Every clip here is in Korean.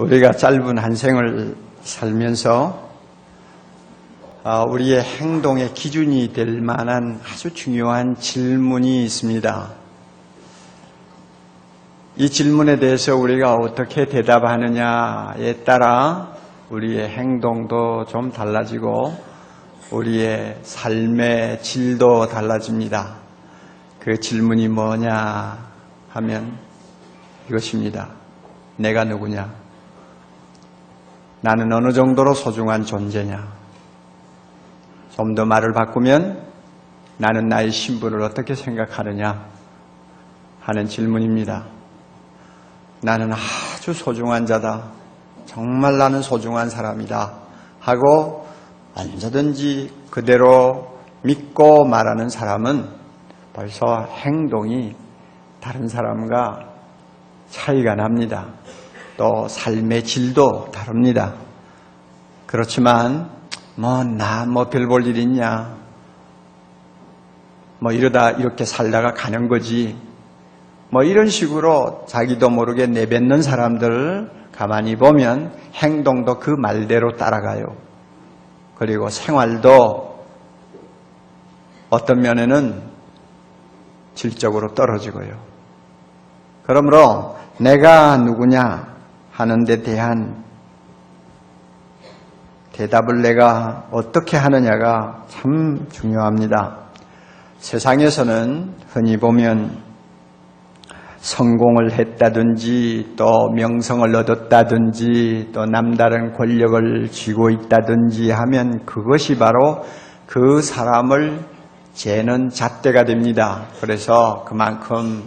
우리가 짧은 한 생을 살면서 우리의 행동의 기준이 될 만한 아주 중요한 질문이 있습니다. 이 질문에 대해서 우리가 어떻게 대답하느냐에 따라 우리의 행동도 좀 달라지고 우리의 삶의 질도 달라집니다. 그 질문이 뭐냐 하면 이것입니다. 내가 누구냐? 나는 어느 정도로 소중한 존재냐? 좀 더 말을 바꾸면 나는 나의 신분을 어떻게 생각하느냐 하는 질문입니다. 나는 아주 소중한 자다. 정말 나는 소중한 사람이다 하고 언제든지 그대로 믿고 말하는 사람은 벌써 행동이 다른 사람과 차이가 납니다. 또 삶의 질도 다릅니다. 그렇지만 나 별 볼 일 있냐? 이러다 이렇게 살다가 가는 거지. 이런 식으로 자기도 모르게 내뱉는 사람들 가만히 보면 행동도 그 말대로 따라가요. 그리고 생활도 어떤 면에는 질적으로 떨어지고요. 그러므로 내가 누구냐 하는 데 대한 대답을 내가 어떻게 하느냐가 참 중요합니다. 세상에서는 흔히 보면 성공을 했다든지 또 명성을 얻었다든지 또 남다른 권력을 쥐고 있다든지 하면 그것이 바로 그 사람을 재는 잣대가 됩니다. 그래서 그만큼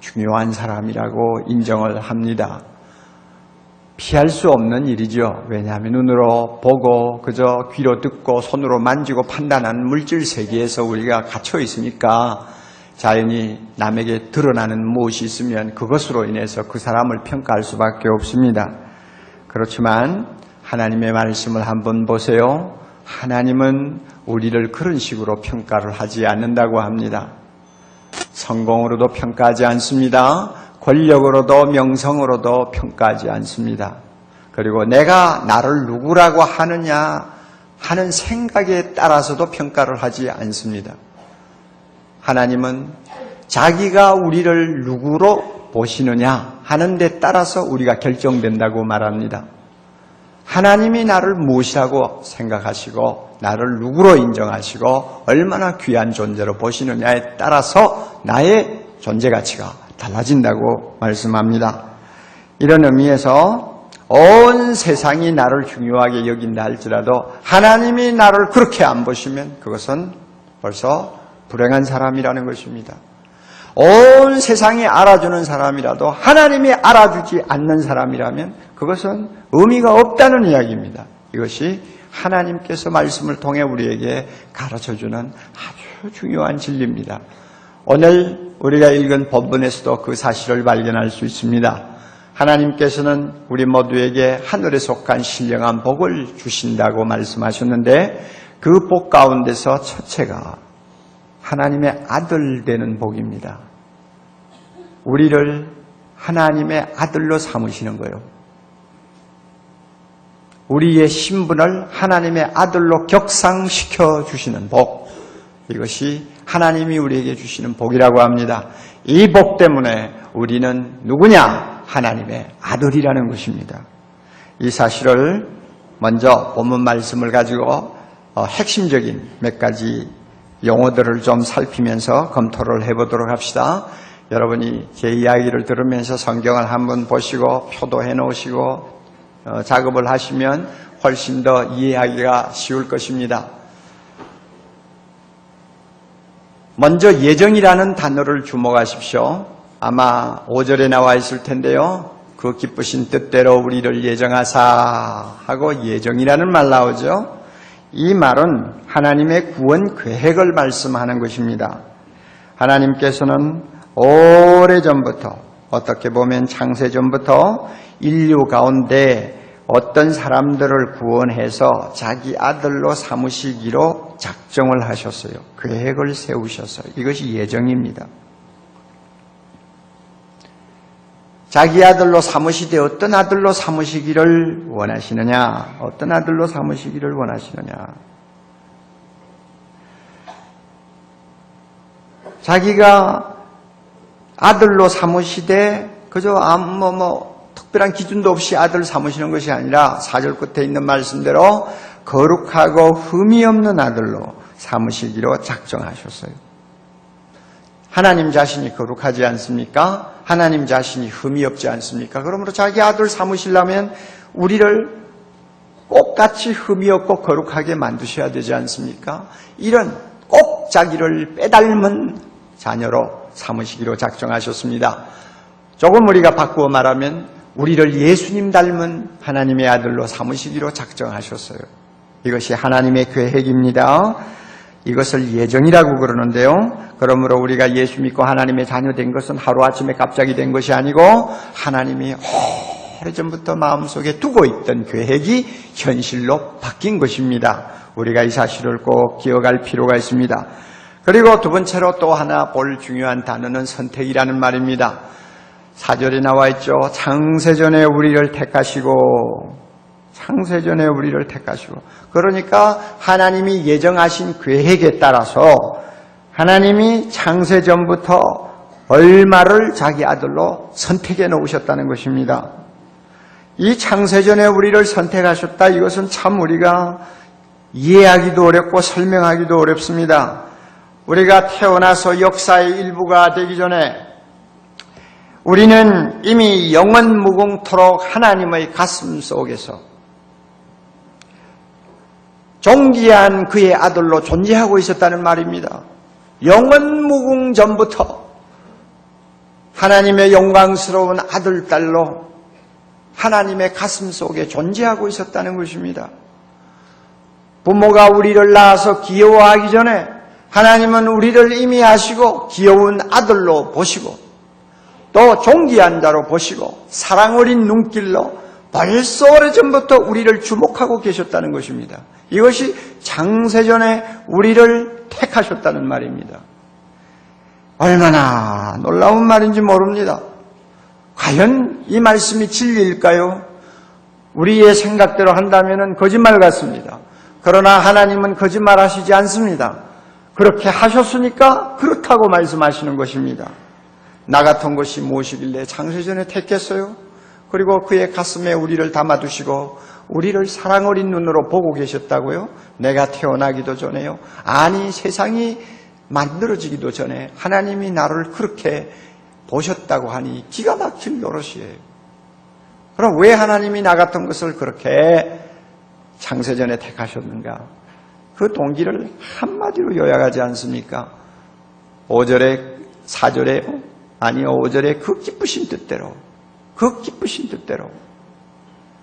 중요한 사람이라고 인정을 합니다. 피할 수 없는 일이죠. 왜냐하면 눈으로 보고 그저 귀로 듣고 손으로 만지고 판단하는 물질 세계에서 우리가 갇혀 있으니까 자연히 남에게 드러나는 무엇이 있으면 그것으로 인해서 그 사람을 평가할 수밖에 없습니다. 그렇지만 하나님의 말씀을 한번 보세요. 하나님은 우리를 그런 식으로 평가를 하지 않는다고 합니다. 성공으로도 평가하지 않습니다. 권력으로도 명성으로도 평가하지 않습니다. 그리고 내가 나를 누구라고 하느냐 하는 생각에 따라서도 평가를 하지 않습니다. 하나님은 자기가 우리를 누구로 보시느냐 하는 데 따라서 우리가 결정된다고 말합니다. 하나님이 나를 무엇이라고 생각하시고 나를 누구로 인정하시고 얼마나 귀한 존재로 보시느냐에 따라서 나의 존재 가치가 달라진다고 말씀합니다. 이런 의미에서 온 세상이 나를 중요하게 여긴다 할지라도 하나님이 나를 그렇게 안 보시면 그것은 벌써 불행한 사람이라는 것입니다. 온 세상이 알아주는 사람이라도 하나님이 알아주지 않는 사람이라면 그것은 의미가 없다는 이야기입니다. 이것이 하나님께서 말씀을 통해 우리에게 가르쳐주는 아주 중요한 진리입니다. 오늘 우리가 읽은 본문에서도 그 사실을 발견할 수 있습니다. 하나님께서는 우리 모두에게 하늘에 속한 신령한 복을 주신다고 말씀하셨는데 그 복 가운데서 첫째가 하나님의 아들 되는 복입니다. 우리를 하나님의 아들로 삼으시는 거예요. 우리의 신분을 하나님의 아들로 격상시켜 주시는 복. 이것이 하나님이 우리에게 주시는 복이라고 합니다. 이 복 때문에 우리는 누구냐? 하나님의 아들이라는 것입니다. 이 사실을 먼저 본문 말씀을 가지고 핵심적인 몇 가지 용어들을 좀 살피면서 검토를 해보도록 합시다. 여러분이 제 이야기를 들으면서 성경을 한번 보시고 표도 해놓으시고 작업을 하시면 훨씬 더 이해하기가 쉬울 것입니다. 먼저 예정이라는 단어를 주목하십시오. 아마 5절에 나와 있을 텐데요. 그 기쁘신 뜻대로 우리를 예정하사 하고 예정이라는 말 나오죠. 이 말은 하나님의 구원 계획을 말씀하는 것입니다. 하나님께서는 오래전부터 어떻게 보면 창세전부터 인류 가운데 어떤 사람들을 구원해서 자기 아들로 삼으시기로 작정을 하셨어요. 계획을 세우셨어요. 이것이 예정입니다. 자기 아들로 삼으시되 어떤 아들로 삼으시기를 원하시느냐? 어떤 아들로 삼으시기를 원하시느냐? 자기가 아들로 삼으시되 그저 특별한 기준도 없이 아들 삼으시는 것이 아니라 4절 끝에 있는 말씀대로 거룩하고 흠이 없는 아들로 삼으시기로 작정하셨어요. 하나님 자신이 거룩하지 않습니까? 하나님 자신이 흠이 없지 않습니까? 그러므로 자기 아들 삼으시려면 우리를 똑같이 흠이 없고 거룩하게 만드셔야 되지 않습니까? 이런 꼭 자기를 빼닮은 자녀로 삼으시기로 작정하셨습니다. 조금 우리가 바꾸어 말하면 우리를 예수님 닮은 하나님의 아들로 삼으시기로 작정하셨어요. 이것이 하나님의 계획입니다. 이것을 예정이라고 그러는데요. 그러므로 우리가 예수 믿고 하나님의 자녀 된 것은 하루아침에 갑자기 된 것이 아니고 하나님이 오래전부터 마음속에 두고 있던 계획이 현실로 바뀐 것입니다. 우리가 이 사실을 꼭 기억할 필요가 있습니다. 그리고 두 번째로 또 하나 볼 중요한 단어는 선택이라는 말입니다. 4절에 나와 있죠. 창세전에 우리를 택하시고 그러니까 하나님이 예정하신 계획에 따라서 하나님이 창세전부터 얼마를 자기 아들로 선택해 놓으셨다는 것입니다. 이 창세전에 우리를 선택하셨다. 이것은 참 우리가 이해하기도 어렵고 설명하기도 어렵습니다. 우리가 태어나서 역사의 일부가 되기 전에 우리는 이미 영원 무궁토록 하나님의 가슴 속에서 존귀한 그의 아들로 존재하고 있었다는 말입니다. 영원 무궁 전부터 하나님의 영광스러운 아들, 딸로 하나님의 가슴 속에 존재하고 있었다는 것입니다. 부모가 우리를 낳아서 귀여워하기 전에 하나님은 우리를 이미 아시고 귀여운 아들로 보시고 또 존귀한 자로 보시고 사랑 어린 눈길로 벌써 오래전부터 우리를 주목하고 계셨다는 것입니다. 이것이 창세전에 우리를 택하셨다는 말입니다. 얼마나 놀라운 말인지 모릅니다. 과연 이 말씀이 진리일까요? 우리의 생각대로 한다면 거짓말 같습니다. 그러나 하나님은 거짓말하시지 않습니다. 그렇게 하셨으니까 그렇다고 말씀하시는 것입니다. 나 같은 것이 무엇이길래 창세전에 택했어요? 그리고 그의 가슴에 우리를 담아두시고 우리를 사랑 어린 눈으로 보고 계셨다고요? 내가 태어나기도 전에요? 아니, 세상이 만들어지기도 전에 하나님이 나를 그렇게 보셨다고 하니 기가 막힌 노릇이에요. 그럼 왜 하나님이 나 같은 것을 그렇게 창세전에 택하셨는가? 그 동기를 한마디로 요약하지 않습니까? 5절에 4절에 아니요 5절에 그 기쁘신 뜻대로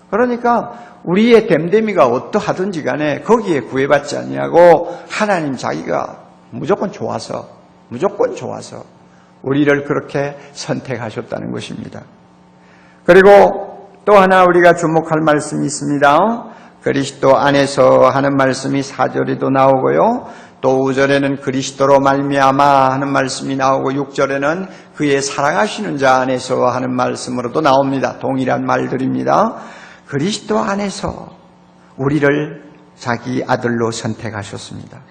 그러니까 우리의 됨됨이가 어떠하든지 간에 거기에 구애받지 아니하고 하나님 자기가 무조건 좋아서 우리를 그렇게 선택하셨다는 것입니다. 그리고 또 하나 우리가 주목할 말씀이 있습니다. 그리스도 안에서 하는 말씀이 4절에도 나오고요. 또 5절에는 그리스도로 말미암아 하는 말씀이 나오고 6절에는 그의 사랑하시는 자 안에서 하는 말씀으로도 나옵니다. 동일한 말들입니다. 그리스도 안에서 우리를 자기 아들로 선택하셨습니다.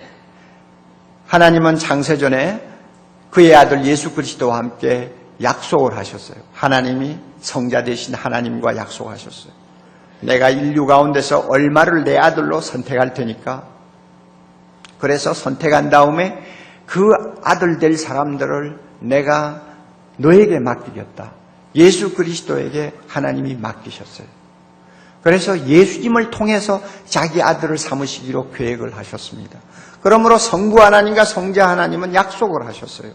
하나님은 창세전에 그의 아들 예수 그리스도와 함께 약속을 하셨어요. 하나님이 성자 되신 하나님과 약속하셨어요. 내가 인류 가운데서 얼마를 내 아들로 선택할 테니까 그래서 선택한 다음에 그 아들 될 사람들을 내가 너에게 맡기겠다. 예수 그리스도에게 하나님이 맡기셨어요. 그래서 예수님을 통해서 자기 아들을 삼으시기로 계획을 하셨습니다. 그러므로 성부 하나님과 성자 하나님은 약속을 하셨어요.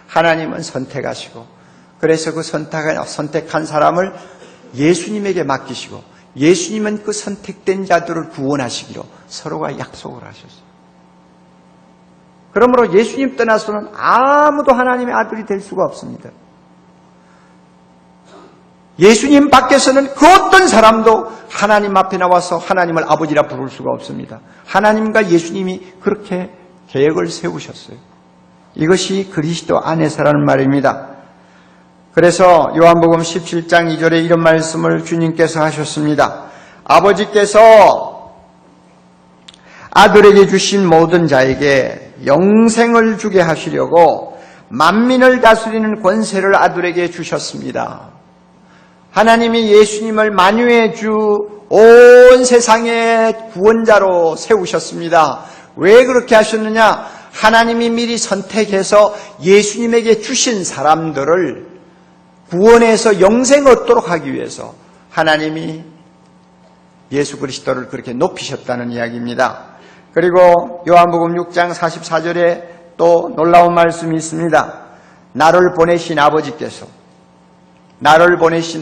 하나님은 선택하시고 그래서 그 선택한 사람을 예수님에게 맡기시고 예수님은 그 선택된 자들을 구원하시기로 서로가 약속을 하셨어요. 그러므로 예수님 떠나서는 아무도 하나님의 아들이 될 수가 없습니다. 예수님 밖에서는 그 어떤 사람도 하나님 앞에 나와서 하나님을 아버지라 부를 수가 없습니다. 하나님과 예수님이 그렇게 계획을 세우셨어요. 이것이 그리스도 안에서라는 말입니다. 그래서 요한복음 17장 2절에 이런 말씀을 주님께서 하셨습니다. 아버지께서 아들에게 주신 모든 자에게 영생을 주게 하시려고 만민을 다스리는 권세를 아들에게 주셨습니다. 하나님이 예수님을 만유의 주 온 세상의 구원자로 세우셨습니다. 왜 그렇게 하셨느냐? 하나님이 미리 선택해서 예수님에게 주신 사람들을 구원해서 영생 얻도록 하기 위해서 하나님이 예수 그리스도를 그렇게 높이셨다는 이야기입니다. 그리고 요한복음 6장 44절에 또 놀라운 말씀이 있습니다. 나를 보내신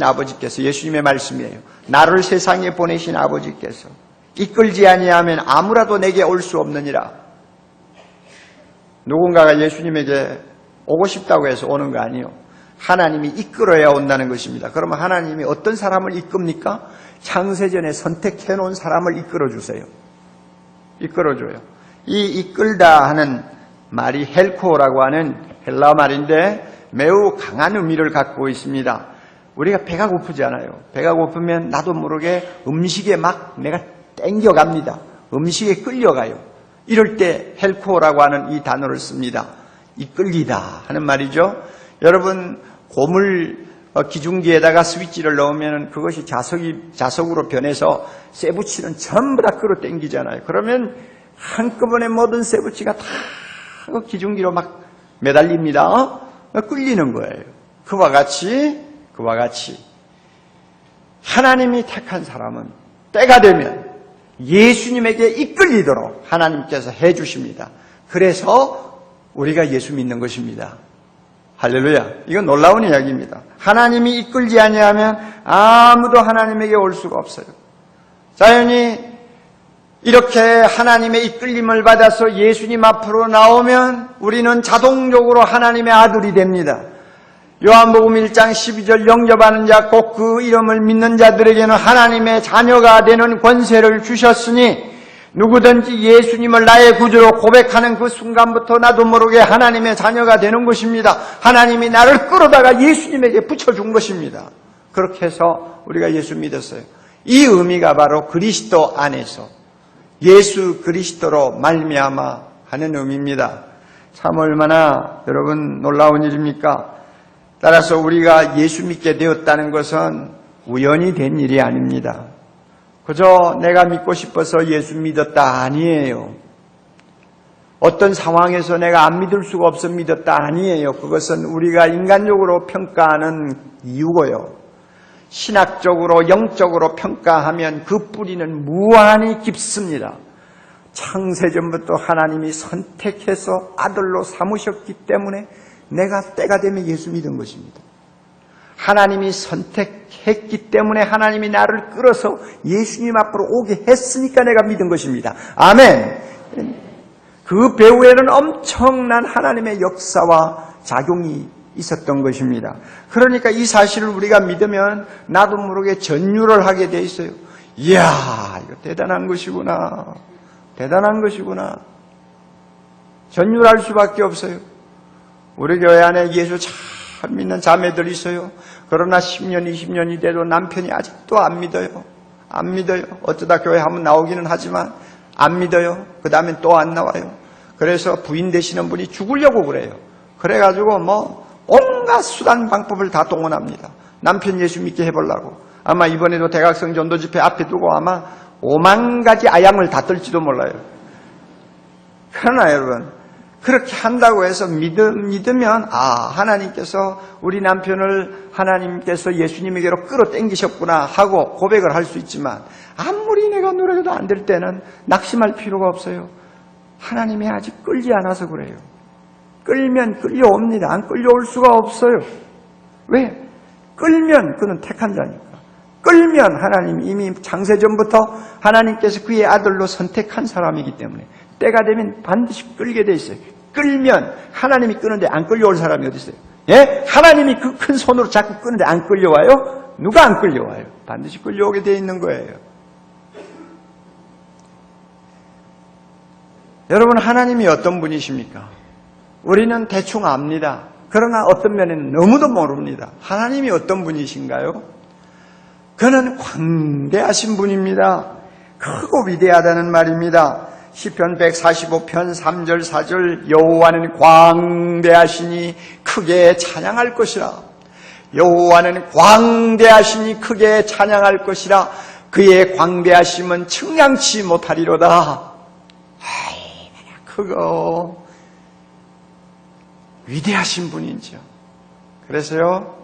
아버지께서 예수님의 말씀이에요. 나를 세상에 보내신 아버지께서 이끌지 아니하면 아무라도 내게 올 수 없느니라. 누군가가 예수님에게 오고 싶다고 해서 오는 거 아니에요. 하나님이 이끌어야 온다는 것입니다. 그러면 하나님이 어떤 사람을 이끕니까? 창세전에 선택해 놓은 사람을 이끌어주세요. 이끌어줘요. 이 이끌다 하는 말이 헬코라고 하는 헬라 말인데 매우 강한 의미를 갖고 있습니다. 우리가 배가 고프지 않아요. 배가 고프면 나도 모르게 음식에 막 내가 땡겨갑니다. 음식에 끌려가요. 이럴 때 헬코라고 하는 이 단어를 씁니다. 이끌리다 하는 말이죠. 여러분 고물 기중기에다가 스위치를 넣으면 그것이 자석으로 변해서 쇠붙이는 전부 다 끌어당기잖아요. 그러면 한꺼번에 모든 쇠붙이가 다 기중기로 막 매달립니다. 끌리는 거예요. 그와 같이 하나님이 택한 사람은 때가 되면 예수님에게 이끌리도록 하나님께서 해주십니다. 그래서 우리가 예수 믿는 것입니다. 할렐루야. 이건 놀라운 이야기입니다. 하나님이 이끌지 아니하면 아무도 하나님에게 올 수가 없어요. 자연히 이렇게 하나님의 이끌림을 받아서 예수님 앞으로 나오면 우리는 자동적으로 하나님의 아들이 됩니다. 요한복음 1장 12절 영접하는 자 곧 그 이름을 믿는 자들에게는 하나님의 자녀가 되는 권세를 주셨으니 누구든지 예수님을 나의 구주로 고백하는 그 순간부터 나도 모르게 하나님의 자녀가 되는 것입니다. 하나님이 나를 끌어다가 예수님에게 붙여준 것입니다. 그렇게 해서 우리가 예수 믿었어요. 이 의미가 바로 그리스도 안에서 예수 그리스도로 말미암아 하는 의미입니다. 참 얼마나 여러분 놀라운 일입니까? 따라서 우리가 예수 믿게 되었다는 것은 우연히 된 일이 아닙니다. 그저 내가 믿고 싶어서 예수 믿었다 아니에요. 어떤 상황에서 내가 안 믿을 수가 없어 믿었다 아니에요. 그것은 우리가 인간적으로 평가하는 이유고요. 신학적으로 영적으로 평가하면 그 뿌리는 무한히 깊습니다. 창세전부터 하나님이 선택해서 아들로 삼으셨기 때문에 내가 때가 되면 예수 믿은 것입니다. 하나님이 선택했기 때문에 하나님이 나를 끌어서 예수님 앞으로 오게 했으니까 내가 믿은 것입니다. 아멘. 그 배후에는 엄청난 하나님의 역사와 작용이 있었던 것입니다. 그러니까 이 사실을 우리가 믿으면 나도 모르게 전율을 하게 돼 있어요. 이야, 이거 대단한 것이구나. 대단한 것이구나. 전율할 수밖에 없어요. 우리 교회 안에 예수 참 믿는 자매들이 있어요. 그러나 10년, 20년이 돼도 남편이 아직도 안 믿어요. 안 믿어요. 어쩌다 교회 한번 나오기는 하지만 안 믿어요. 그 다음엔 또 안 나와요. 그래서 부인 되시는 분이 죽으려고 그래요. 그래가지고 온갖 수단 방법을 다 동원합니다. 남편 예수 믿게 해보려고. 아마 이번에도 대각성 전도 집회 앞에 두고 아마 5만 가지 아양을 다 떨지도 몰라요. 그러나 여러분, 그렇게 한다고 해서 믿으면 하나님께서 우리 남편을 하나님께서 예수님에게로 끌어당기셨구나 하고 고백을 할 수 있지만 아무리 내가 노력해도 안 될 때는 낙심할 필요가 없어요. 하나님이 아직 끌지 않아서 그래요. 끌면 끌려옵니다. 안 끌려올 수가 없어요. 왜? 끌면 그는 택한 자니까. 끌면 하나님이 이미 창세전부터 하나님께서 그의 아들로 선택한 사람이기 때문에 때가 되면 반드시 끌게 돼 있어요. 끌면 하나님이 끄는데 안 끌려올 사람이 어디 있어요? 예? 하나님이 그 큰 손으로 자꾸 끄는데 안 끌려와요? 누가 안 끌려와요? 반드시 끌려오게 돼 있는 거예요. 여러분, 하나님이 어떤 분이십니까? 우리는 대충 압니다. 그러나 어떤 면에는 너무도 모릅니다. 하나님이 어떤 분이신가요? 그는 광대하신 분입니다. 크고 위대하다는 말입니다. 시편 145편 3절 4절 여호와는 광대하시니 크게 찬양할 것이라. 여호와는 광대하시니 크게 찬양할 것이라. 그의 광대하심은 측량치 못하리로다. 얼마나 크고 위대하신 분이죠. 그래서요,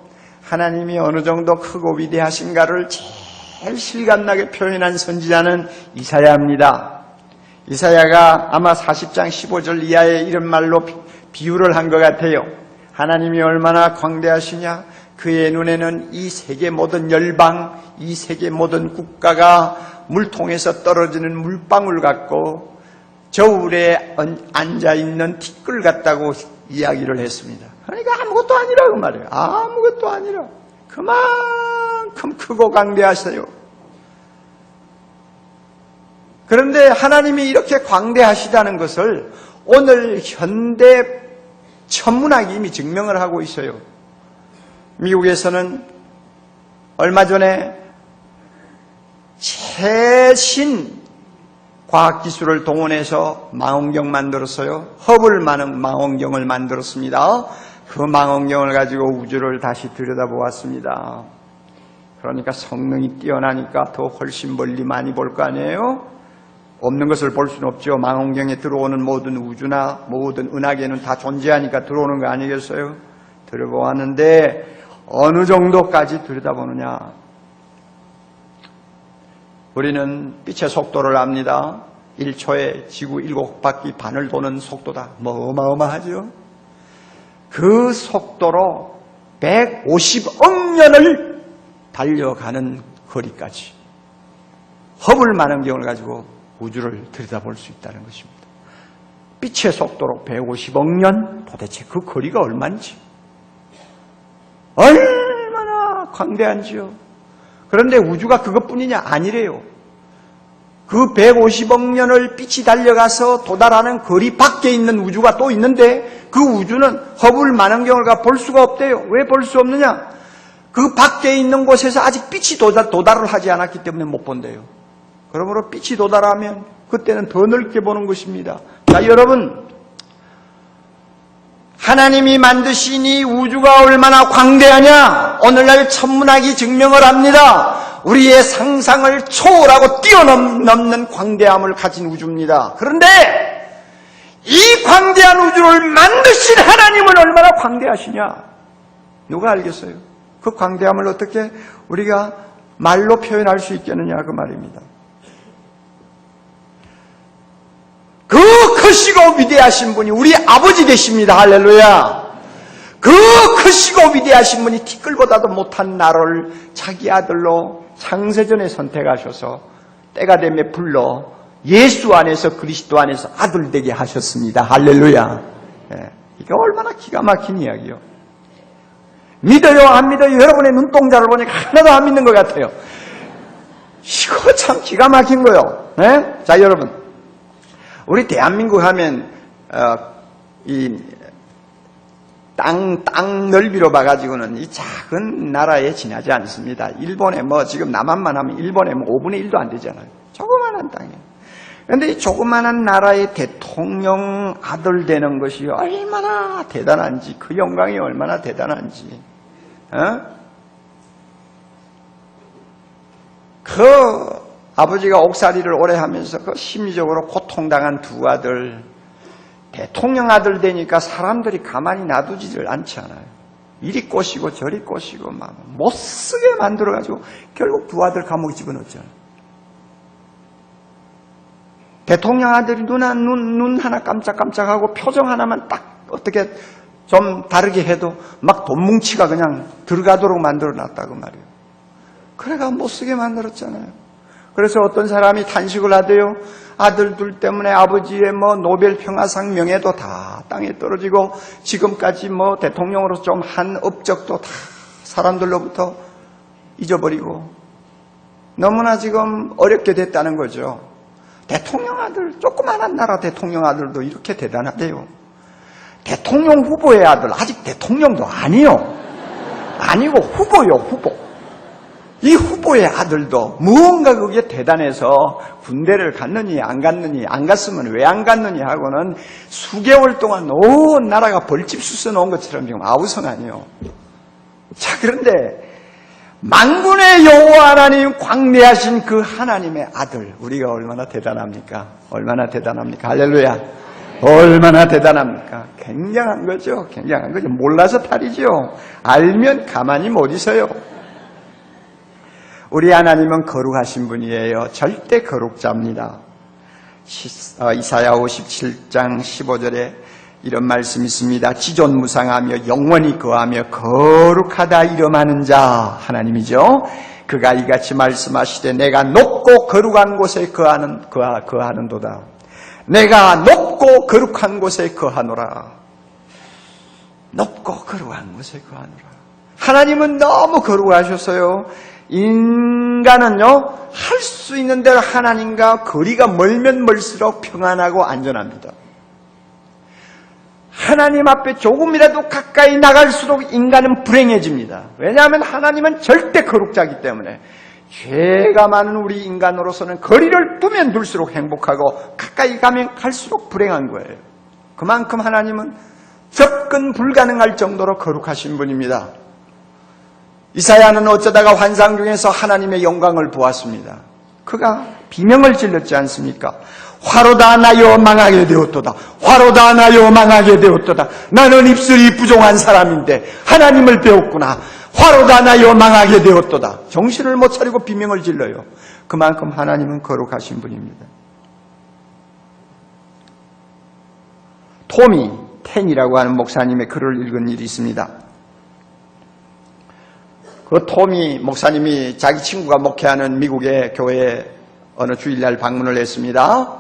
하나님이 어느 정도 크고 위대하신가를 제일 실감나게 표현한 선지자는 이사야입니다. 이사야가 아마 40장 15절 이하에 이런 말로 비유를 한 것 같아요. 하나님이 얼마나 광대하시냐? 그의 눈에는 이 세계 모든 열방, 이 세계 모든 국가가 물통에서 떨어지는 물방울 같고 저울에 앉아있는 티끌 같다고 이야기를 했습니다. 그러니까 아무것도 아니라고 말해요. 아무것도 아니라. 그만큼 크고 광대하세요. 그런데 하나님이 이렇게 광대하시다는 것을 오늘 현대 천문학이 이미 증명을 하고 있어요. 미국에서는 얼마 전에 최신 과학기술을 동원해서 망원경 만들었어요. 허블 망원경을 만들었습니다. 그 망원경을 가지고 우주를 다시 들여다보았습니다. 그러니까 성능이 뛰어나니까 더 훨씬 멀리 많이 볼 거 아니에요? 없는 것을 볼 수는 없죠. 망원경에 들어오는 모든 우주나 모든 은하계는 다 존재하니까 들어오는 거 아니겠어요? 들여보았는데 어느 정도까지 들여다보느냐? 우리는 빛의 속도를 압니다. 1초에 지구 7바퀴 반을 도는 속도다. 뭐 어마어마하죠? 그 속도로 150억 년을 달려가는 거리까지 허블 망원경을 가지고 우주를 들여다볼 수 있다는 것입니다. 빛의 속도로 150억 년? 도대체 그 거리가 얼마인지, 얼마나 광대한지요. 그런데 우주가 그것뿐이냐? 아니래요. 그 150억 년을 빛이 달려가서 도달하는 거리 밖에 있는 우주가 또 있는데 그 우주는 허블 망원경을 볼 수가 없대요. 왜 볼 수 없느냐? 그 밖에 있는 곳에서 아직 빛이 도달을 하지 않았기 때문에 못 본대요. 그러므로 빛이 도달하면 그때는 더 넓게 보는 것입니다. 자, 여러분, 하나님이 만드신 이 우주가 얼마나 광대하냐? 오늘날 천문학이 증명을 합니다. 우리의 상상을 초월하고 뛰어넘는 광대함을 가진 우주입니다. 그런데 이 광대한 우주를 만드신 하나님은 얼마나 광대하시냐? 누가 알겠어요? 그 광대함을 어떻게 우리가 말로 표현할 수 있겠느냐 그 말입니다. 그 크시고 위대하신 분이 우리 아버지 되십니다. 할렐루야. 그 크시고 위대하신 분이 티끌보다도 못한 나를 자기 아들로 창세전에 선택하셔서 때가 되면 불러 예수 안에서 그리스도 안에서 아들 되게 하셨습니다. 할렐루야. 네. 이게 얼마나 기가 막힌 이야기요. 믿어요 안 믿어요? 여러분의 눈동자를 보니까 하나도 안 믿는 것 같아요. 이거 참 기가 막힌 거요. 네? 자, 여러분, 우리 대한민국 하면 이 땅 넓이로 봐가지고는 이 작은 나라에 지나지 않습니다. 일본에 지금 남한만 하면 일본에 5분의 1도 안 되잖아요. 조그만한 땅에. 그런데 이 조그만한 나라의 대통령 아들 되는 것이 얼마나 대단한지, 그 영광이 얼마나 대단한지. 그 아버지가 옥살이를 오래 하면서 그 심리적으로 고통당한 두 아들, 대통령 아들 되니까 사람들이 가만히 놔두지를 않지 않아요. 이리 꼬시고 저리 꼬시고 막 못쓰게 만들어가지고 결국 두 아들 감옥에 집어넣었잖아요. 대통령 아들이 눈 하나 깜짝깜짝하고 표정 하나만 딱 어떻게 좀 다르게 해도 막 돈뭉치가 그냥 들어가도록 만들어놨다고 말이에요. 그래가 못쓰게 만들었잖아요. 그래서 어떤 사람이 탄식을 하대요. 아들 둘 때문에 아버지의 노벨 평화상 명예도 다 땅에 떨어지고 지금까지 대통령으로 좀 한 업적도 다 사람들로부터 잊어버리고 너무나 지금 어렵게 됐다는 거죠. 대통령 아들, 조그만한 나라 대통령 아들도 이렇게 대단하대요. 대통령 후보의 아들, 아직 대통령도 아니요. 아니고 후보요, 후보. 이 후보의 아들도 무언가 그게 대단해서 군대를 갔느니 안 갔느니, 안 갔으면 왜 안 갔느니 하고는 수개월 동안 온 나라가 벌집 쑤서 놓은 것처럼 지금 아우성하니요. 자, 그런데 만군의 여호와 하나님, 광대하신 그 하나님의 아들, 우리가 얼마나 대단합니까? 얼마나 대단합니까? 할렐루야. 얼마나 대단합니까? 굉장한 거죠. 굉장한 거죠. 몰라서 탈이죠. 알면 가만히 못 있어요. 우리 하나님은 거룩하신 분이에요. 절대 거룩자입니다. 이사야 57장 15절에 이런 말씀이 있습니다. 지존무상하며 영원히 거하며 거룩하다 이름하는 자, 하나님이죠. 그가 이같이 말씀하시되 내가 높고 거룩한 곳에 거하는도다. 내가 높고 거룩한 곳에 거하노라. 높고 거룩한 곳에 거하노라. 하나님은 너무 거룩하셨어요. 인간은요, 할 수 있는 대로 하나님과 거리가 멀면 멀수록 평안하고 안전합니다. 하나님 앞에 조금이라도 가까이 나갈수록 인간은 불행해집니다. 왜냐하면 하나님은 절대 거룩자이기 때문에 죄가 많은 우리 인간으로서는 거리를 두면 둘수록 행복하고 가까이 가면 갈수록 불행한 거예요. 그만큼 하나님은 접근 불가능할 정도로 거룩하신 분입니다. 이사야는 어쩌다가 환상 중에서 하나님의 영광을 보았습니다. 그가 비명을 질렀지 않습니까? 화로다 나여 망하게 되었도다. 화로다 나여 망하게 되었도다. 나는 입술이 부종한 사람인데 하나님을 배웠구나. 화로다 나여 망하게 되었도다. 정신을 못 차리고 비명을 질러요. 그만큼 하나님은 거룩하신 분입니다. 토미 텐이라고 하는 목사님의 글을 읽은 일이 있습니다. 그 토미 목사님이 자기 친구가 목회하는 미국의 교회에 어느 주일날 방문을 했습니다.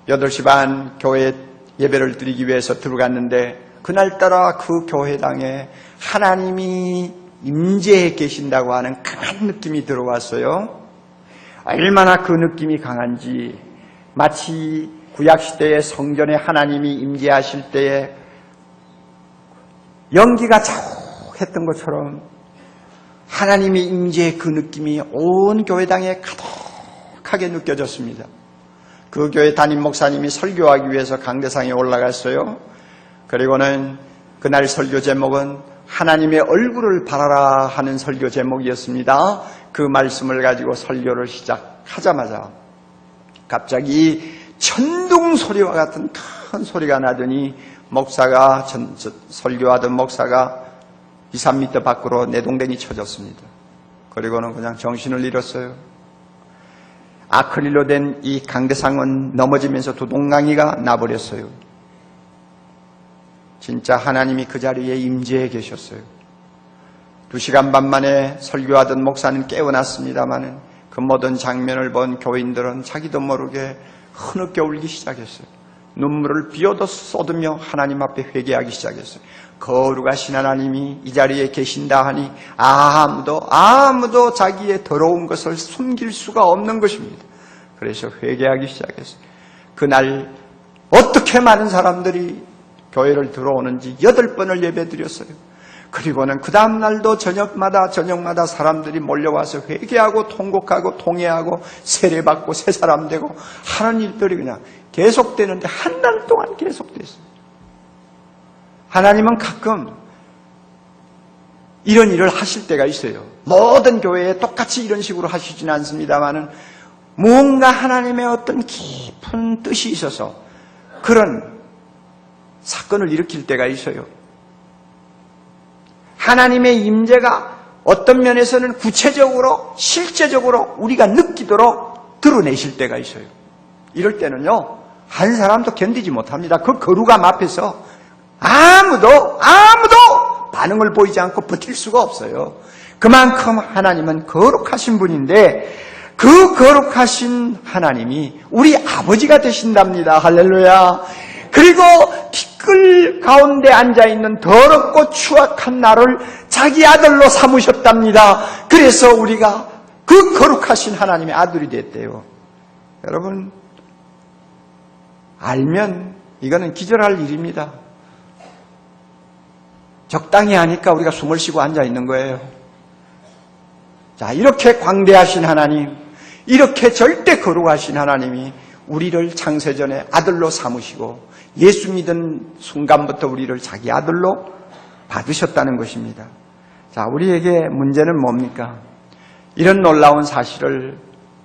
8시 반 교회 예배를 드리기 위해서 들어갔는데 그날따라 그 교회당에 하나님이 임재해 계신다고 하는 강한 느낌이 들어왔어요. 얼마나 그 느낌이 강한지 마치 구약시대의 성전에 하나님이 임재하실 때에 연기가 자욱했던 것처럼 하나님의 임재의 그 느낌이 온 교회당에 가득하게 느껴졌습니다. 그 교회 담임 목사님이 설교하기 위해서 강대상에 올라갔어요. 그리고는 그날 설교 제목은 하나님의 얼굴을 바라라 하는 설교 제목이었습니다. 그 말씀을 가지고 설교를 시작하자마자 갑자기 천둥 소리와 같은 큰 소리가 나더니 목사가 설교하던 목사가 2, 3m 밖으로 내동댕이 쳐졌습니다. 그리고는 그냥 정신을 잃었어요. 아크릴로 된 이 강대상은 넘어지면서 두동강이가 나버렸어요. 진짜 하나님이 그 자리에 임재해 계셨어요. 2시간 반 만에 설교하던 목사는 깨어났습니다만 그 모든 장면을 본 교인들은 자기도 모르게 흐느껴 울기 시작했어요. 눈물을 비오듯 쏟으며 하나님 앞에 회개하기 시작했어요. 거룩하신 하나님이 이 자리에 계신다 하니 아무도 자기의 더러운 것을 숨길 수가 없는 것입니다. 그래서 회개하기 시작했어요. 그날 어떻게 많은 사람들이 교회를 들어오는지 8번을 예배드렸어요. 그리고는 그 다음 날도 저녁마다 사람들이 몰려와서 회개하고 통곡하고 통회하고 세례받고 새 사람 되고 하는 일들이 그냥 계속되는데 한 달 동안 계속됐어요. 하나님은 가끔 이런 일을 하실 때가 있어요. 모든 교회에 똑같이 이런 식으로 하시지는 않습니다만은 무언가 하나님의 어떤 깊은 뜻이 있어서 그런 사건을 일으킬 때가 있어요. 하나님의 임재가 어떤 면에서는 구체적으로 실제적으로 우리가 느끼도록 드러내실 때가 있어요. 이럴 때는요 한 사람도 견디지 못합니다. 그 거룩함 앞에서 아무도 반응을 보이지 않고 버틸 수가 없어요. 그만큼 하나님은 거룩하신 분인데 그 거룩하신 하나님이 우리 아버지가 되신답니다. 할렐루야. 그리고 티끌 가운데 앉아있는 더럽고 추악한 나를 자기 아들로 삼으셨답니다. 그래서 우리가 그 거룩하신 하나님의 아들이 됐대요. 여러분 알면 이거는 기절할 일입니다. 적당히 하니까 우리가 숨을 쉬고 앉아 있는 거예요. 자, 이렇게 광대하신 하나님, 이렇게 절대 거룩하신 하나님이 우리를 창세전에 아들로 삼으시고 예수 믿은 순간부터 우리를 자기 아들로 받으셨다는 것입니다. 자, 우리에게 문제는 뭡니까? 이런 놀라운 사실을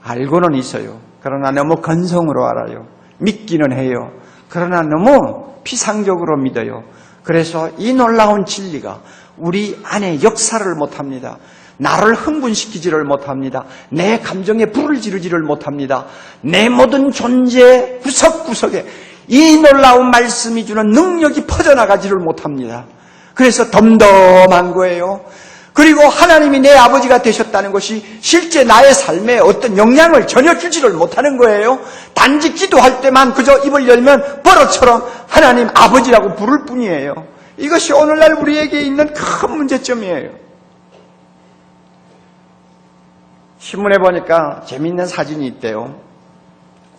알고는 있어요. 그러나 너무 건성으로 알아요. 믿기는 해요. 그러나 너무 피상적으로 믿어요. 그래서 이 놀라운 진리가 우리 안에 역사를 못합니다. 나를 흥분시키지를 못합니다. 내 감정에 불을 지르지를 못합니다. 내 모든 존재 구석구석에 이 놀라운 말씀이 주는 능력이 퍼져나가지를 못합니다. 그래서 덤덤한 거예요. 그리고 하나님이 내 아버지가 되셨다는 것이 실제 나의 삶에 어떤 영향을 전혀 주지를 못하는 거예요. 단지 기도할 때만 그저 입을 열면 버릇처럼 하나님 아버지라고 부를 뿐이에요. 이것이 오늘날 우리에게 있는 큰 문제점이에요. 신문에 보니까 재미있는 사진이 있대요.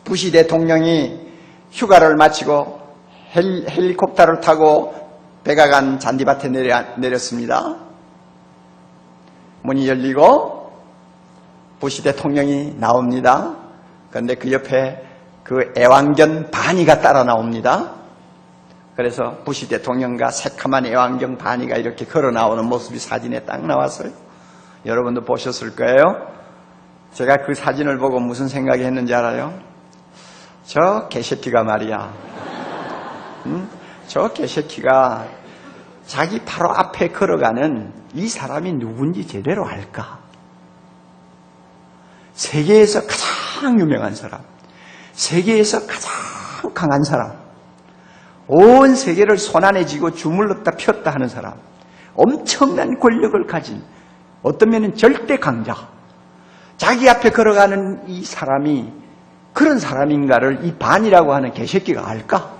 부시 대통령이 휴가를 마치고 헬리콥터를 타고 백악관 잔디밭에 내렸습니다. 문이 열리고 부시 대통령이 나옵니다. 그런데 그 옆에 그 애완견 바니가 따라 나옵니다. 그래서 부시 대통령과 새카만 애완견 바니가 이렇게 걸어 나오는 모습이 사진에 딱 나왔어요. 여러분도 보셨을 거예요. 제가 그 사진을 보고 무슨 생각이 했는지 알아요? 저 개새끼가 말이야. 저 개새끼가 자기 바로 앞에 걸어가는 이 사람이 누군지 제대로 알까? 세계에서 가장 유명한 사람, 세계에서 가장 강한 사람, 온 세계를 손안에 쥐고 주물렀다 폈다 하는 사람, 엄청난 권력을 가진 어떤 면은 절대 강자, 자기 앞에 걸어가는 이 사람이 그런 사람인가를 이 반이라고 하는 개새끼가 알까?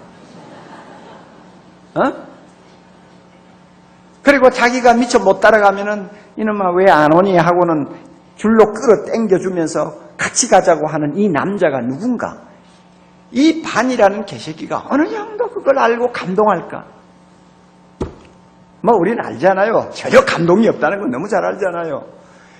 그리고 자기가 미처 못 따라가면은 이놈아 왜 안 오니 하고는 줄로 끌어 당겨주면서 같이 가자고 하는 이 남자가 누군가? 이 반이라는 개새끼가 어느 정도 그걸 알고 감동할까? 뭐 우리는 알잖아요. 전혀 감동이 없다는 건 너무 잘 알잖아요.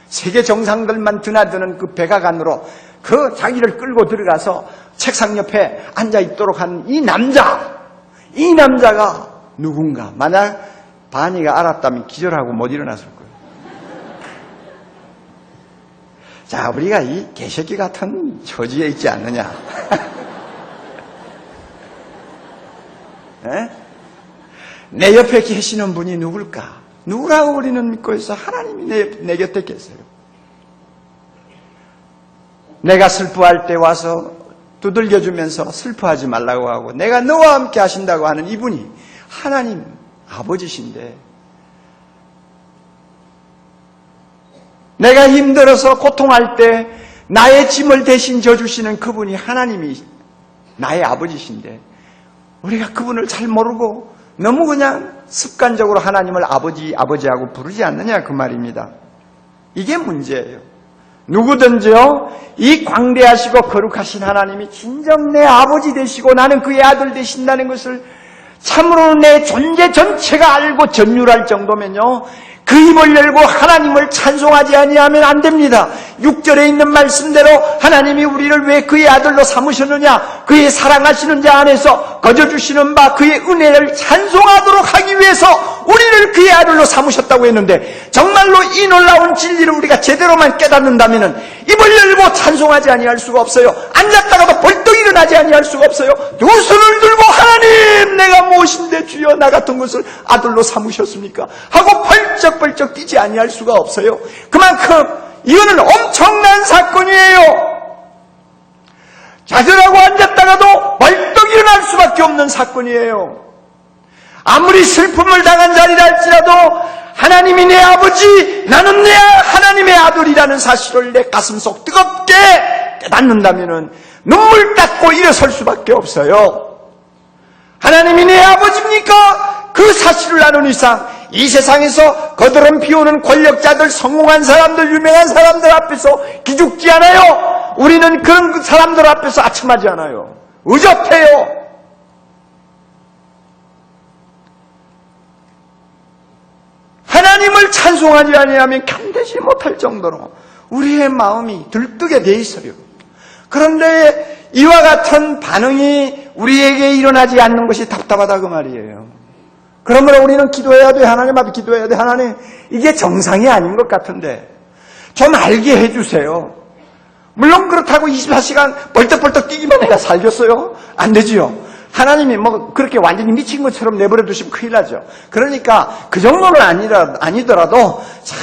세계 정상들만 드나드는 그 백악관으로 그 자기를 끌고 들어가서 책상 옆에 앉아있도록 한 이 남자가 누군가? 만약 바니가 알았다면 기절하고 못 일어났을 거예요. 자, 우리가 이 개새끼 같은 처지에 있지 않느냐? 네? 내 옆에 계시는 분이 누굴까? 누구라고 우리는 믿고 있어? 하나님이 내 곁에 계세요. 내가 슬퍼할 때 와서 두들겨주면서 슬퍼하지 말라고 하고 내가 너와 함께 하신다고 하는 이분이 하나님 아버지신데, 내가 힘들어서 고통할 때 나의 짐을 대신 져주시는 그분이 하나님이 나의 아버지신데 우리가 그분을 잘 모르고 너무 그냥 습관적으로 하나님을 아버지하고 부르지 않느냐 그 말입니다. 이게 문제예요. 누구든지요, 이 광대하시고 거룩하신 하나님이 진정 내 아버지 되시고 나는 그의 아들 되신다는 것을 참으로 내 존재 전체가 알고 전율할 정도면요, 그 입을 열고 하나님을 찬송하지 아니하면 안 됩니다. 6절에 있는 말씀대로 하나님이 우리를 왜 그의 아들로 삼으셨느냐, 그의 사랑하시는 자 안에서 거저주시는 바 그의 은혜를 찬송하도록 하기 위해서 우리를 그의 아들로 삼으셨다고 했는데, 정말로 이 놀라운 진리를 우리가 제대로만 깨닫는다면 입을 열고 찬송하지 아니할 수가 없어요. 앉았다가도 벌떡 일어나지 아니할 수가 없어요. 두 손을 들고 하나님 내가 무엇인데 주여 나 같은 것을 아들로 삼으셨습니까? 하고 벌쩍벌쩍 뛰지 아니할 수가 없어요. 그만큼 이거는 엄청난 사건이에요. 좌절하고 앉았다가도 벌떡 일어날 수밖에 없는 사건이에요. 아무리 슬픔을 당한 자리라 할지라도 하나님이 내 아버지, 나는 내 하나님의 아들이라는 사실을 내 가슴속 뜨겁게 깨닫는다면 눈물 닦고 일어설 수밖에 없어요. 하나님이 내 아버지입니까? 그 사실을 아는 이상 이 세상에서 거드름 피우는 권력자들, 성공한 사람들, 유명한 사람들 앞에서 기죽지 않아요. 우리는 그런 사람들 앞에서 아첨하지 않아요. 의젓해요. 하나님을 찬송하지 아니하면 견디지 못할 정도로 우리의 마음이 들뜨게 돼 있어요. 그런데 이와 같은 반응이 우리에게 일어나지 않는 것이 답답하다 그 말이에요. 그러므로 우리는 기도해야 돼. 하나님 앞에 기도해야 돼. 하나님, 이게 정상이 아닌 것 같은데 좀 알게 해주세요. 물론 그렇다고 24시간 벌떡벌떡 뛰기만 해야 살겠어요? 안 되지요. 하나님이 뭐 그렇게 완전히 미친 것처럼 내버려 두시면 큰일 나죠. 그러니까 그 정도는 아니더라도 자,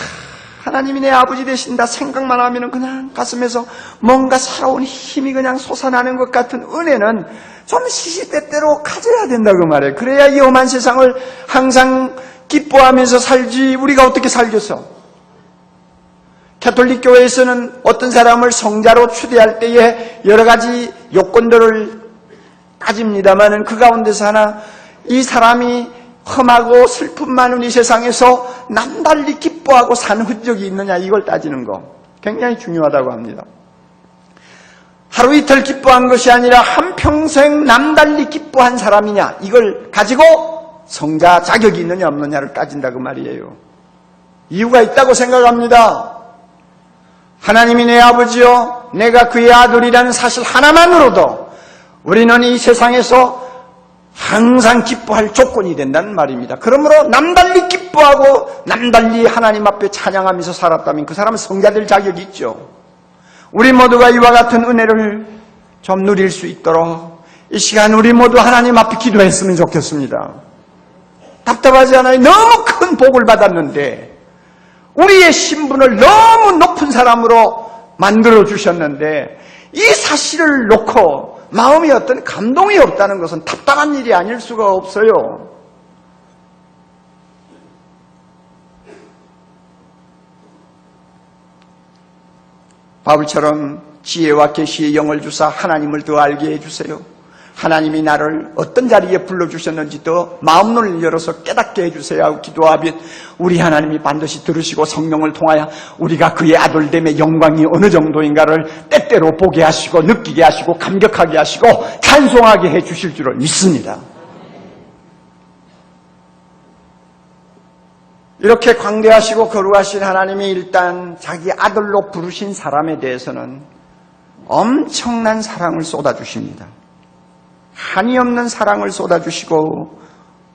하나님이 내 아버지 되신다 생각만 하면은 그냥 가슴에서 뭔가 살아온 힘이 그냥 솟아나는 것 같은 은혜는 좀 시시때때로 가져야 된다고 말해요. 그래야 이 험한 세상을 항상 기뻐하면서 살지 우리가 어떻게 살겠어? 가톨릭 교회에서는 어떤 사람을 성자로 추대할 때에 여러 가지 요건들을 따집니다마는 그 가운데서 하나 이 사람이 험하고 슬픔 많은 이 세상에서 남달리 기뻐하고 사는 흔적이 있느냐 이걸 따지는 거 굉장히 중요하다고 합니다. 하루 이틀 기뻐한 것이 아니라 한평생 남달리 기뻐한 사람이냐 이걸 가지고 성자 자격이 있느냐 없느냐를 따진다고 말이에요. 이유가 있다고 생각합니다. 하나님이 내 아버지요 내가 그의 아들이라는 사실 하나만으로도 우리는 이 세상에서 항상 기뻐할 조건이 된다는 말입니다. 그러므로 남달리 기뻐하고 남달리 하나님 앞에 찬양하면서 살았다면 그 사람은 성자될 자격이 있죠. 우리 모두가 이와 같은 은혜를 좀 누릴 수 있도록 이 시간 우리 모두 하나님 앞에 기도했으면 좋겠습니다. 답답하지 않아요? 너무 큰 복을 받았는데 우리의 신분을 너무 높은 사람으로 만들어 주셨는데 이 사실을 놓고 마음이 어떤 감동이 없다는 것은 답답한 일이 아닐 수가 없어요. 바울처럼 지혜와 계시의 영을 주사 하나님을 더 알게 해주세요. 하나님이 나를 어떤 자리에 불러주셨는지 더 마음문을 열어서 깨닫게 해주세요 하고 기도하면 우리 하나님이 반드시 들으시고 성령을 통하여 우리가 그의 아들됨의 영광이 어느 정도인가를 때때로 보게 하시고 느끼게 하시고 감격하게 하시고 찬송하게 해주실 줄을 믿습니다. 이렇게 광대하시고 거룩하신 하나님이 일단 자기 아들로 부르신 사람에 대해서는 엄청난 사랑을 쏟아주십니다. 한이 없는 사랑을 쏟아주시고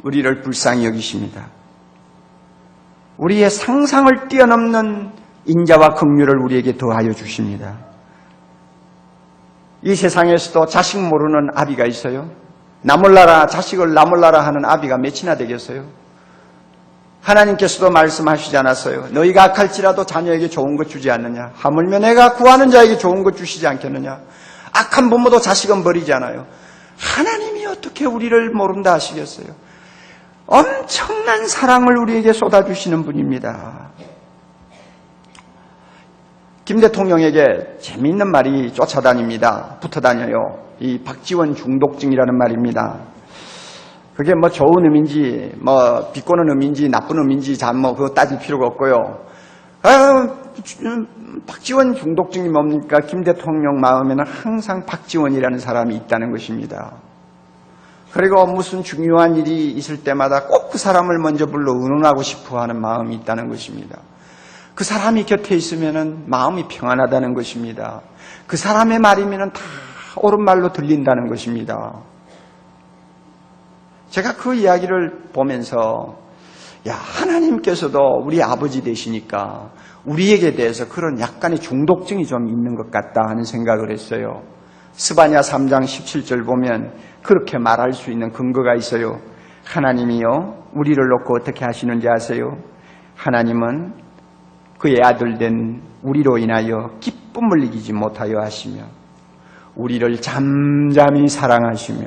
우리를 불쌍히 여기십니다. 우리의 상상을 뛰어넘는 인자와 긍휼을 우리에게 더하여 주십니다. 이 세상에서도 자식 모르는 아비가 있어요? 나몰라라 자식을 나몰라라 하는 아비가 몇이나 되겠어요? 하나님께서도 말씀하시지 않았어요? 너희가 악할지라도 자녀에게 좋은 것 주지 않느냐? 하물며 내가 구하는 자에게 좋은 것 주시지 않겠느냐? 악한 부모도 자식은 버리지 않아요. 하나님이 어떻게 우리를 모른다 하시겠어요? 엄청난 사랑을 우리에게 쏟아주시는 분입니다. 김 대통령에게 재미있는 말이 쫓아다닙니다. 붙어다녀요. 이 박지원 중독증이라는 말입니다. 그게 뭐 좋은 의미인지 뭐 비꼬는 의미인지 나쁜 의미인지 그거 따질 필요가 없고요. 박지원 중독증이 뭡니까? 김 대통령 마음에는 항상 박지원이라는 사람이 있다는 것입니다. 그리고 무슨 중요한 일이 있을 때마다 꼭 그 사람을 먼저 불러 의논하고 싶어 하는 마음이 있다는 것입니다. 그 사람이 곁에 있으면 마음이 평안하다는 것입니다. 그 사람의 말이면 다 옳은 말로 들린다는 것입니다. 제가 그 이야기를 보면서 하나님께서도 우리 아버지 되시니까 우리에게 대해서 그런 약간의 중독증이 좀 있는 것 같다 하는 생각을 했어요. 스바냐 3장 17절 보면 그렇게 말할 수 있는 근거가 있어요. 하나님이요 우리를 놓고 어떻게 하시는지 아세요? 하나님은 그의 아들 된 우리로 인하여 기쁨을 이기지 못하여 하시며 우리를 잠잠히 사랑하시며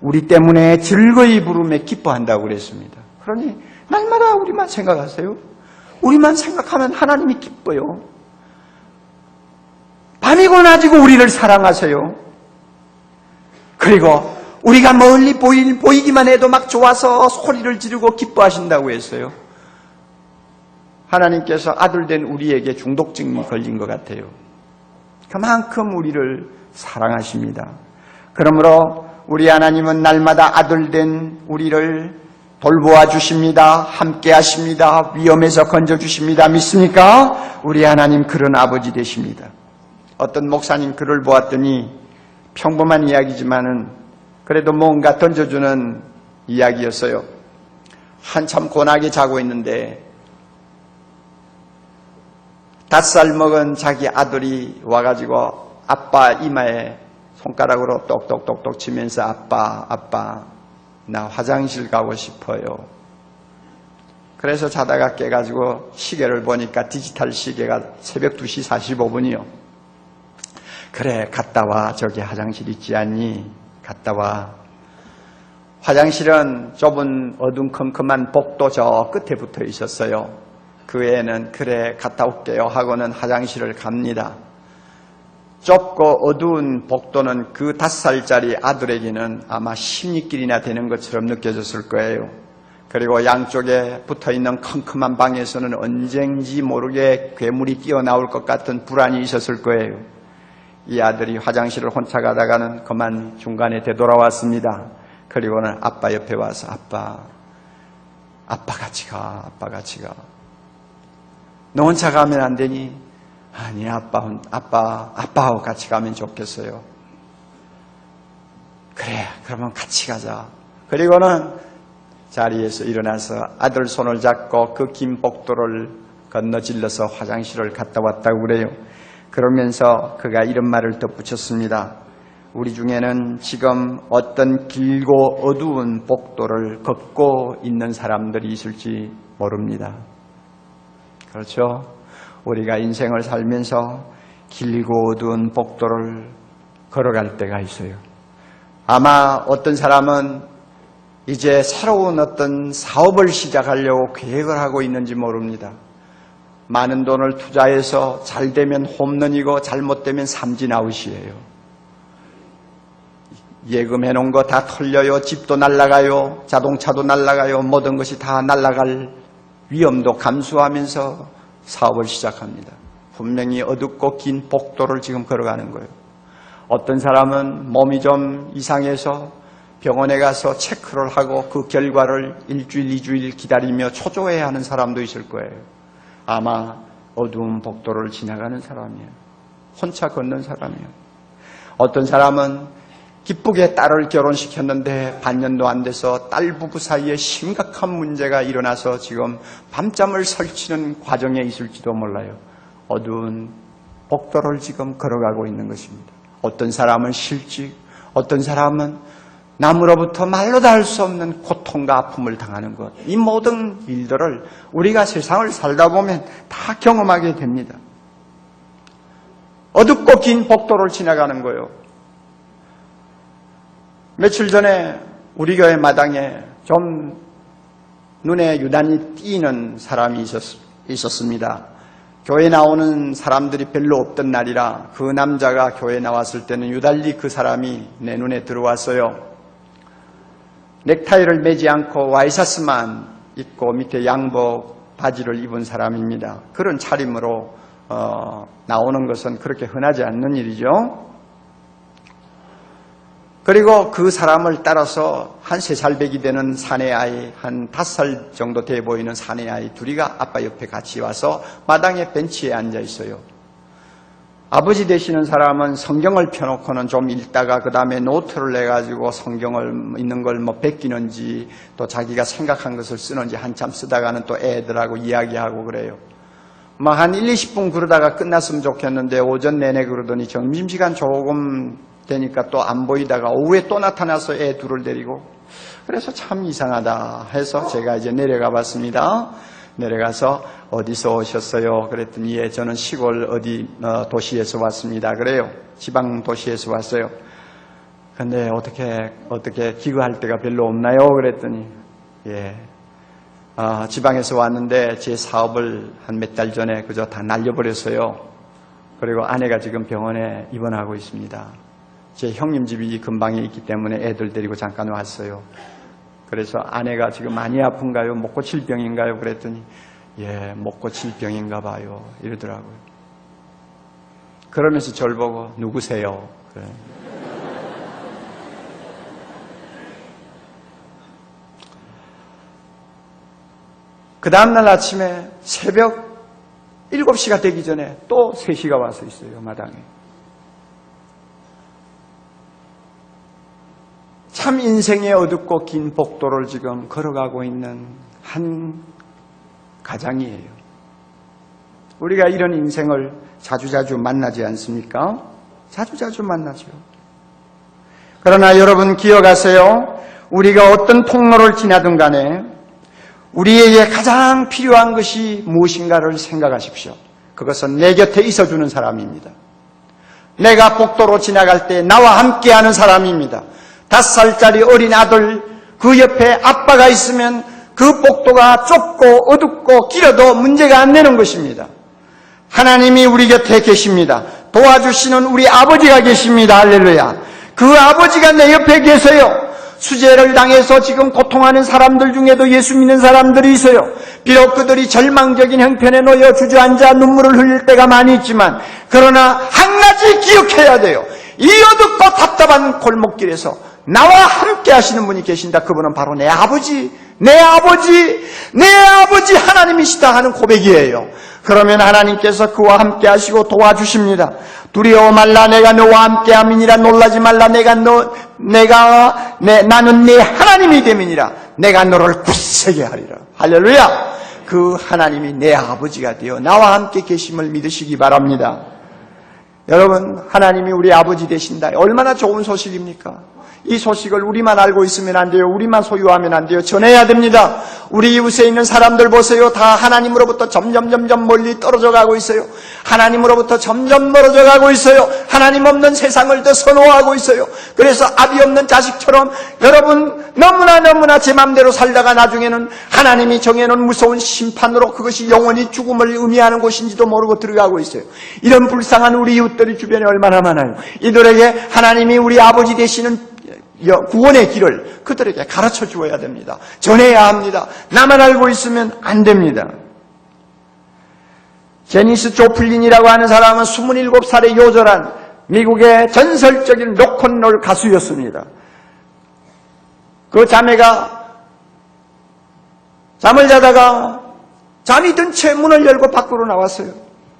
우리 때문에 즐거이 부르며 기뻐한다고 그랬습니다. 그러니 날마다 우리만 생각하세요. 우리만 생각하면 하나님이 기뻐요. 밤이고 낮이고 우리를 사랑하세요. 그리고 우리가 멀리 보이기만 해도 막 좋아서 소리를 지르고 기뻐하신다고 했어요. 하나님께서 아들 된 우리에게 중독증이 걸린 것 같아요. 그만큼 우리를 사랑하십니다. 그러므로 우리 하나님은 날마다 아들 된 우리를 돌보아 주십니다. 함께 하십니다. 위험에서 건져주십니다. 믿습니까? 우리 하나님 그런 아버지 되십니다. 어떤 목사님 글을 보았더니 평범한 이야기지만은 그래도 뭔가 던져주는 이야기였어요. 한참 고나게 자고 있는데 5살 먹은 자기 아들이 와가지고 아빠 이마에 손가락으로 똑똑똑똑 치면서 아빠 나 화장실 가고 싶어요. 그래서 자다가 깨가지고 시계를 보니까 디지털 시계가 새벽 2시 45분이요. 그래 갔다 와. 저기 화장실 있지 않니? 갔다 와. 화장실은 좁은 어둠컴컴한 복도 저 끝에 붙어 있었어요. 그 애는 그래 갔다 올게요 하고는 화장실을 갑니다. 좁고 어두운 복도는 그 5살짜리 아들에게는 아마 10리길이나 되는 것처럼 느껴졌을 거예요. 그리고 양쪽에 붙어있는 컴컴한 방에서는 언젠지 모르게 괴물이 뛰어나올 것 같은 불안이 있었을 거예요. 이 아들이 화장실을 혼자 가다가는 그만 중간에 되돌아왔습니다. 그리고는 아빠 옆에 와서 아빠 같이 가. 너 혼자 가면 안 되니? 아니 아빠하고 같이 가면 좋겠어요. 그래 그러면 같이 가자. 그리고는 자리에서 일어나서 아들 손을 잡고 그 긴 복도를 건너질러서 화장실을 갔다 왔다고 그래요. 그러면서 그가 이런 말을 덧붙였습니다. 우리 중에는 지금 어떤 길고 어두운 복도를 걷고 있는 사람들이 있을지 모릅니다. 그렇죠? 우리가 인생을 살면서 길고 어두운 복도를 걸어갈 때가 있어요. 아마 어떤 사람은 이제 새로운 어떤 사업을 시작하려고 계획을 하고 있는지 모릅니다. 많은 돈을 투자해서 잘 되면 홈런이고 잘못되면 삼진아웃이에요. 예금해 놓은 거 다 털려요. 집도 날아가요. 자동차도 날아가요. 모든 것이 다 날아갈 위험도 감수하면서 사업을 시작합니다. 분명히 어둡고 긴 복도를 지금 걸어가는 거예요. 어떤 사람은 몸이 좀 이상해서 병원에 가서 체크를 하고 그 결과를 1주일, 2주일 기다리며 초조해하는 사람도 있을 거예요. 아마 어두운 복도를 지나가는 사람이에요. 혼자 걷는 사람이에요. 어떤 사람은 기쁘게 딸을 결혼시켰는데 반년도 안 돼서 딸 부부 사이에 심각한 문제가 일어나서 지금 밤잠을 설치는 과정에 있을지도 몰라요. 어두운 복도를 지금 걸어가고 있는 것입니다. 어떤 사람은 실직, 어떤 사람은 남으로부터 말로 다 할 수 없는 고통과 아픔을 당하는 것. 이 모든 일들을 우리가 세상을 살다 보면 다 경험하게 됩니다. 어둡고 긴 복도를 지나가는 거예요. 며칠 전에 우리 교회 마당에 좀 눈에 유난히 띄는 사람이 있었습니다. 교회 나오는 사람들이 별로 없던 날이라 그 남자가 교회 나왔을 때는 유달리 그 사람이 내 눈에 들어왔어요. 넥타이를 매지 않고 와이셔츠만 입고 밑에 양복 바지를 입은 사람입니다. 그런 차림으로 나오는 것은 그렇게 흔하지 않는 일이죠. 그리고 그 사람을 따라서 한 3살 배기 되는 사내 아이, 한 5살 정도 돼 보이는 사내 아이 둘이가 아빠 옆에 같이 와서 마당에 벤치에 앉아 있어요. 아버지 되시는 사람은 성경을 펴놓고는 좀 읽다가 그 다음에 노트를 내가지고 성경을 읽는 걸 뭐 베끼는지 또 자기가 생각한 것을 쓰는지 한참 쓰다가는 또 애들하고 이야기하고 그래요. 뭐 한 1, 20분 그러다가 끝났으면 좋겠는데 오전 내내 그러더니 점심시간 조금 되니까 또 안 보이다가 오후에 또 나타나서 애 둘을 데리고 그래서 참 이상하다 해서 제가 이제 내려가 봤습니다. 내려가서 어디서 오셨어요? 그랬더니 예, 저는 시골 어디 도시에서 왔습니다. 그래요. 지방 도시에서 왔어요. 근데 어떻게 기거할 데가 별로 없나요? 그랬더니 예, 지방에서 왔는데 제 사업을 한 몇 달 전에 그저 다 날려버렸어요. 그리고 아내가 지금 병원에 입원하고 있습니다. 제 형님 집이 근방에 있기 때문에 애들 데리고 잠깐 왔어요. 그래서 아내가 지금 많이 아픈가요? 못 고칠 병인가요? 그랬더니 예, 못 고칠 병인가 봐요. 이러더라고요. 그러면서 저를 보고 누구세요? 그래. 그 다음날 아침에 새벽 7시가 되기 전에 또 3시가 와서 있어요, 마당에. 참 인생의 어둡고 긴 복도를 지금 걸어가고 있는 한 가장이에요. 우리가 이런 인생을 자주자주 만나지 않습니까? 자주자주 만나죠. 그러나 여러분 기억하세요. 우리가 어떤 통로를 지나든 간에 우리에게 가장 필요한 것이 무엇인가를 생각하십시오. 그것은 내 곁에 있어주는 사람입니다. 내가 복도로 지나갈 때 나와 함께하는 사람입니다. 5살짜리 어린 아들, 그 옆에 아빠가 있으면 그 복도가 좁고 어둡고 길어도 문제가 안 되는 것입니다. 하나님이 우리 곁에 계십니다. 도와주시는 우리 아버지가 계십니다. 할렐루야. 그 아버지가 내 옆에 계세요. 수재를 당해서 지금 고통하는 사람들 중에도 예수 믿는 사람들이 있어요. 비록 그들이 절망적인 형편에 놓여 주저앉아 눈물을 흘릴 때가 많이 있지만, 그러나 한 가지 기억해야 돼요. 이 어둡고 답답한 골목길에서 나와 함께 하시는 분이 계신다. 그분은 바로 내 아버지 하나님이시다 하는 고백이에요. 그러면 하나님께서 그와 함께 하시고 도와주십니다. 두려워 말라, 내가 너와 함께 함이니라. 놀라지 말라, 나는 네 하나님이 됨이니라. 내가 너를 굳세게 하리라. 할렐루야. 그 하나님이 내 아버지가 되어 나와 함께 계심을 믿으시기 바랍니다. 여러분, 하나님이 우리 아버지 되신다. 얼마나 좋은 소식입니까? 이 소식을 우리만 알고 있으면 안 돼요. 우리만 소유하면 안 돼요. 전해야 됩니다. 우리 이웃에 있는 사람들 보세요. 다 하나님으로부터 점점 멀리 떨어져 가고 있어요. 하나님으로부터 점점 멀어져 가고 있어요. 하나님 없는 세상을 더 선호하고 있어요. 그래서 아비 없는 자식처럼 여러분 너무나 제 맘대로 살다가 나중에는 하나님이 정해놓은 무서운 심판으로 그것이 영원히 죽음을 의미하는 곳인지도 모르고 들어가고 있어요. 이런 불쌍한 우리 이웃들이 주변에 얼마나 많아요. 이들에게 하나님이 우리 아버지 되시는 구원의 길을 그들에게 가르쳐 주어야 됩니다. 전해야 합니다. 나만 알고 있으면 안 됩니다. 제니스 조플린이라고 하는 사람은 27살의 요절한 미국의 전설적인 로큰롤 가수였습니다. 그 자매가 잠을 자다가 잠이 든 채 문을 열고 밖으로 나왔어요.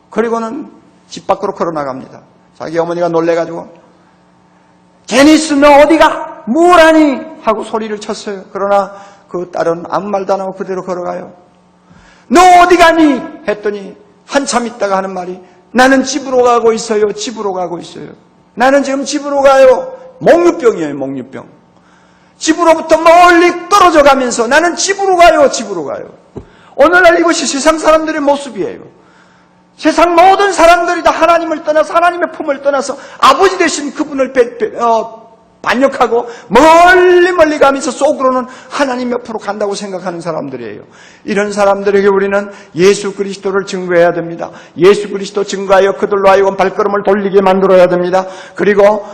그리고는 집 밖으로 걸어 나갑니다. 자기 어머니가 놀래가지고 제니스 너 어디가? 뭘 하니? 하고 소리를 쳤어요. 그러나 그 딸은 아무 말도 안 하고 그대로 걸어가요. 너 어디 가니? 했더니 한참 있다가 하는 말이 나는 집으로 가고 있어요. 집으로 가고 있어요. 나는 지금 집으로 가요. 목류병이에요. 목류병. 집으로부터 멀리 떨어져 가면서 나는 집으로 가요. 집으로 가요. 오늘날 이것이 세상 사람들의 모습이에요. 세상 모든 사람들이 다 하나님을 떠나서 하나님의 품을 떠나서 아버지 되신 그분을 반역하고 멀리 가면서 속으로는 하나님 옆으로 간다고 생각하는 사람들이에요. 이런 사람들에게 우리는 예수 그리스도를 증거해야 됩니다. 예수 그리스도 증거하여 그들로 하여금 발걸음을 돌리게 만들어야 됩니다. 그리고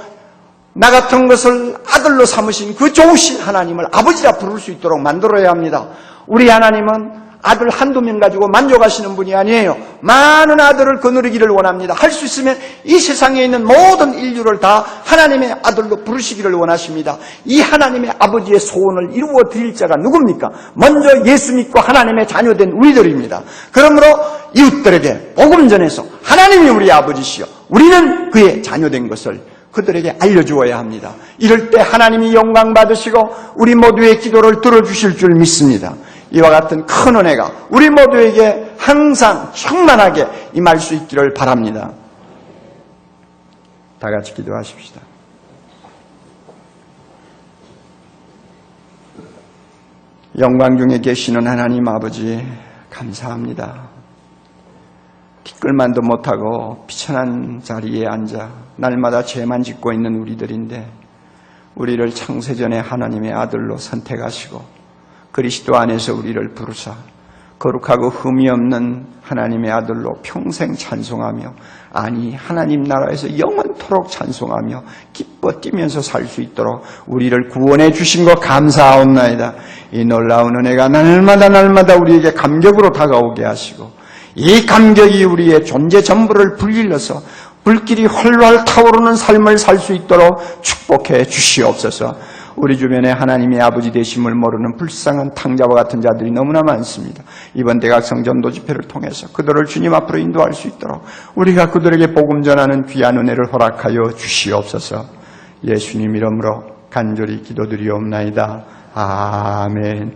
나 같은 것을 아들로 삼으신 그 좋으신 하나님을 아버지라 부를 수 있도록 만들어야 합니다. 우리 하나님은 아들 한두 명 가지고 만족하시는 분이 아니에요. 많은 아들을 거느리기를 원합니다. 할 수 있으면 이 세상에 있는 모든 인류를 다 하나님의 아들로 부르시기를 원하십니다. 이 하나님의 아버지의 소원을 이루어 드릴 자가 누굽니까? 먼저 예수 믿고 하나님의 자녀된 우리들입니다. 그러므로 이웃들에게 복음 전해서 하나님이 우리 아버지시여 우리는 그의 자녀된 것을 그들에게 알려주어야 합니다. 이럴 때 하나님이 영광 받으시고 우리 모두의 기도를 들어주실 줄 믿습니다. 이와 같은 큰 은혜가 우리 모두에게 항상 충만하게 임할 수 있기를 바랍니다. 다 같이 기도하십시다. 영광 중에 계시는 하나님 아버지 감사합니다. 티끌만도 못하고 비천한 자리에 앉아 날마다 죄만 짓고 있는 우리들인데 우리를 창세전에 하나님의 아들로 선택하시고 그리스도 안에서 우리를 부르사 거룩하고 흠이 없는 하나님의 아들로 평생 찬송하며 아니 하나님 나라에서 영원토록 찬송하며 기뻐 뛰면서 살 수 있도록 우리를 구원해 주신 것 감사하옵나이다. 이 놀라운 은혜가 날마다 우리에게 감격으로 다가오게 하시고 이 감격이 우리의 존재 전부를 불일러서 불길이 훨훨 타오르는 삶을 살 수 있도록 축복해 주시옵소서. 우리 주변에 하나님의 아버지 되심을 모르는 불쌍한 탕자와 같은 자들이 너무나 많습니다. 이번 대각성 전도 집회를 통해서 그들을 주님 앞으로 인도할 수 있도록 우리가 그들에게 복음 전하는 귀한 은혜를 허락하여 주시옵소서. 예수님 이름으로 간절히 기도드리옵나이다. 아멘.